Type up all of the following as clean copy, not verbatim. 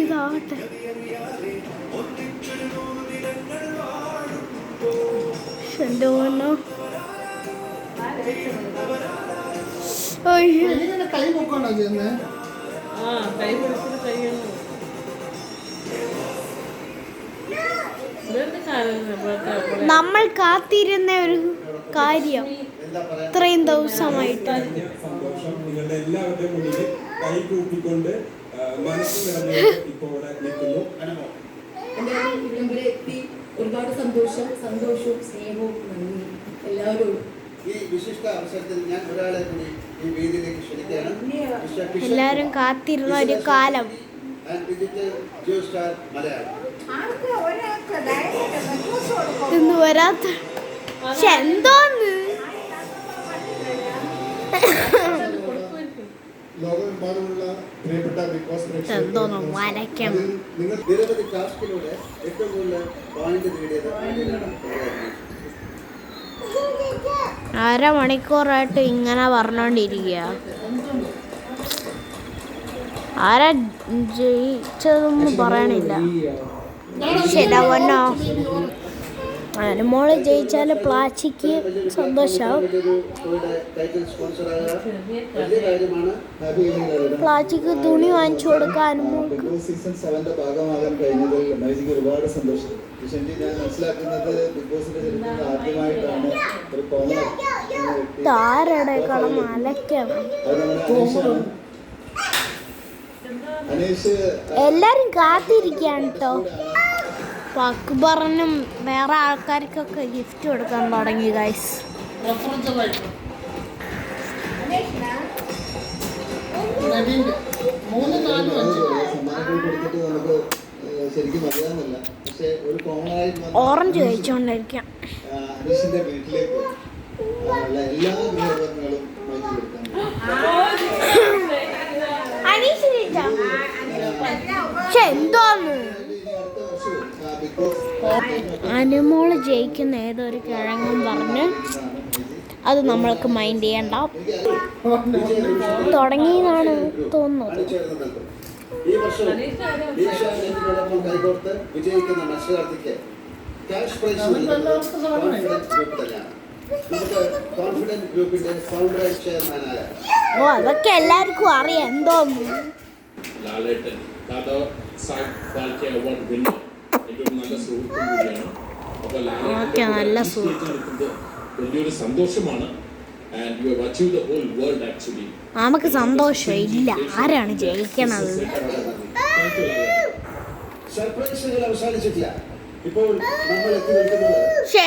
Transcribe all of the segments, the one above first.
ഇതാവട്ടെ. എന്റെ മോനോ കൈ പൊക്കോണോ ചെയ്യുന്നത്? നമ്മൾ കാത്തിരുന്ന ഒരു കാര്യം ഇത്രയും ദിവസമായിട്ട്. സന്തോഷം നിങ്ങളുടെ എല്ലാവരുടെയും മുന്നിൽ കൈ കൂപ്പിക്കൊണ്ട് മനസ്സ് നിറഞ്ഞ് ഇപ്പോൾ നിൽക്കുന്നു. ഒരുപാട് സന്തോഷവും സ്നേഹവും നന്ദി എല്ലാവരും. ഈ വിശിഷ്ട അവസരത്തിൽ ഞാൻ ഒരാളെ കൂടി ഈ വേദിയിലേക്ക് ക്ഷണിക്കുകയാണ്. എല്ലാവരും കാത്തിരുന്ന ഒരു കാലം. ഇന്ന് വരാത്ത എന്തോന്ന് ലോകമെമ്പാടുമുള്ള പ്രിയപ്പെട്ട ബിഗ് ബോസ് എന്തോന്ന് വരയ്ക്കണം. നിങ്ങൾ നിരവധി ടാസ്കിലൂടെ ഏറ്റവും കൂടുതൽ പോയിന്റ് നേടിയത് അരമണിക്കൂറായിട്ട് ഇങ്ങനെ പറഞ്ഞോണ്ടിരിക്കുക. ആരാ ജയിച്ചതെന്ന് പറയണില്ല. ശരിവണ്ണോ അനുമോള് ജയിച്ചാൽ പ്ലാച്ചിക്ക് സന്തോഷാവും. പ്ലാച്ചിക്ക് തുണി വാങ്ങിച്ചു കൊടുക്കാൻ അനുമോൾക്ക്. സീസൺ 7 ഭാഗമാകാൻ കഴിഞ്ഞതിൽ മൈജിക്ക് ഒരുപാട് സന്തോഷം. ഞാൻ മനസ്സിലാക്കുന്നത് ബിഗ് ബോസിന്റെ ചരിത്രത്തിൽ ആദ്യമായിട്ടാണ് ഒരു കോമൺ താരടെ കളം അലക്കണം. എല്ലാരും കാത്തിരിക്കാണ് കേട്ടോ. അക്ബറിനും വേറെ ആൾക്കാർക്കൊക്കെ ഗിഫ്റ്റ് കൊടുക്കാൻ തുടങ്ങി ഗൈസ്. ഓറഞ്ച് കഴിച്ചോണ്ടിരിക്കാം. എന്തോന്ന് അനുമോള് ജയിക്കുന്ന ഏതൊരു കിഴങ്ങും പറഞ്ഞ് അത് നമ്മൾക്ക് മൈൻഡ് ചെയ്യണ്ട. തുടങ്ങിയതാണ് തോന്നുന്നത്. ഈ വർഷം കൈകോർത്ത് വിജയിക്കുന്ന മത്സരാർത്ഥിക്ക് ക്യാഷ് പ്രൈസ് കോൺഫിഡന്റ് ഗ്രൂപ്പിന്റെ ഫൗണ്ടർ ചെയർമാനായ അതൊക്കെ എല്ലാവർക്കും അറിയാം. എന്തോന്നു നല്ല വലിയൊരു സന്തോഷമാണ്. നമുക്ക് സന്തോഷം ഇല്ല. ആരാണ് ജയിക്കണത്?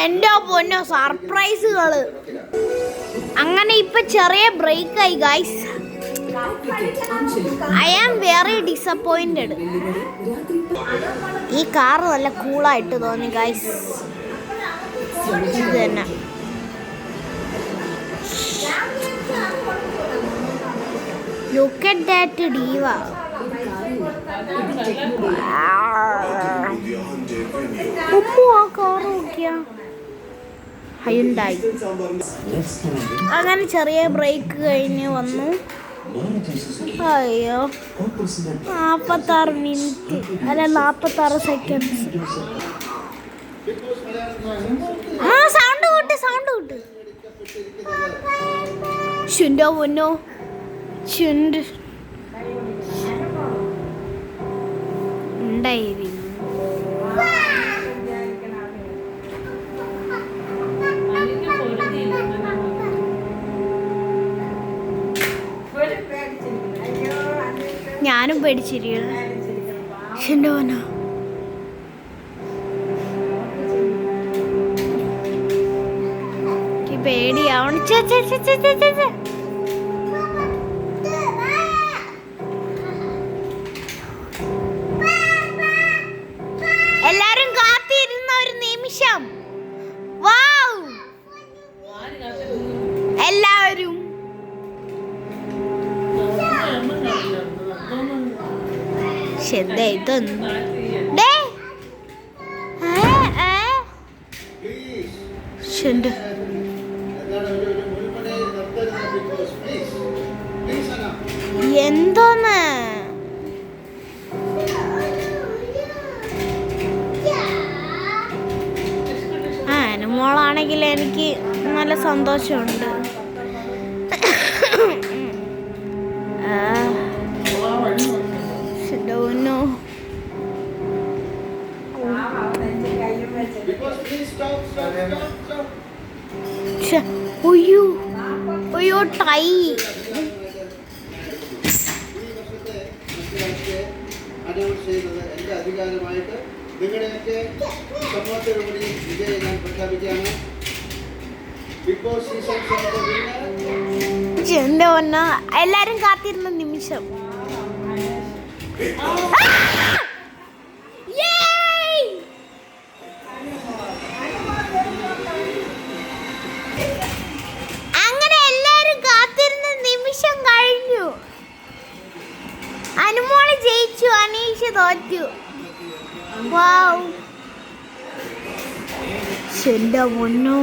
എന്റെ പൊന്നോ സർപ്രൈസുകള്. അങ്ങനെ ഇപ്പൊ ചെറിയ ബ്രേക്ക് ആയി guys. I am very disappointed. ഈ കാർ നല്ല കൂളായിട്ട് തോന്നി ഗൈസ്. ഇത് തന്നെ look at that diva. ആ കാർ നോക്കിയാ ഹ്യുണ്ടായി. അങ്ങനെ ചെറിയ ബ്രേക്ക് കഴിഞ്ഞ് വന്നു. അയ്യോ 46 മിനിറ്റ് അല്ല 46 സെക്കൻഡ്സ്. സൗണ്ട് കൂട്ട്. ശുണ്ടോ പൊന്നോ ചുണ്ട് ഉണ്ടായിരുന്നു. ഞാനും പേടിച്ചിരിക്കുന്നു. ശുണ്ടോ പൊന്നോ പേടിയാവണം. എല്ലാരും കാത്തിരുന്ന ഒരു നിമിഷം. വൗ എല്ലാവരും എന്തോന്ന് അനുമോളാണെങ്കിൽ എനിക്ക് നല്ല സന്തോഷമുണ്ട്. അയ്യോ ടൈ അനൗൺസ് ചെയ്യുന്നത് എൻ്റെ അധികാരമായിട്ട് നിങ്ങളുടെയൊക്കെ സമ്മതത്തോടുകൂടി വിജയം ഞാൻ പ്രഖ്യാപിക്കുകയാണ്. ബിഗ് ബോസ് സീസൺ 7 എന്റെ പൊന്ന എല്ലാരും കാത്തിരുന്ന നിമിഷം. അങ്ങനെ എല്ലാരും കാത്തിരുന്ന നിമിഷം കഴിഞ്ഞു. അനുമോള് ജയിച്ചു, അനീഷ് തോറ്റു. വാവ്, എന്റെ പൊന്നോ.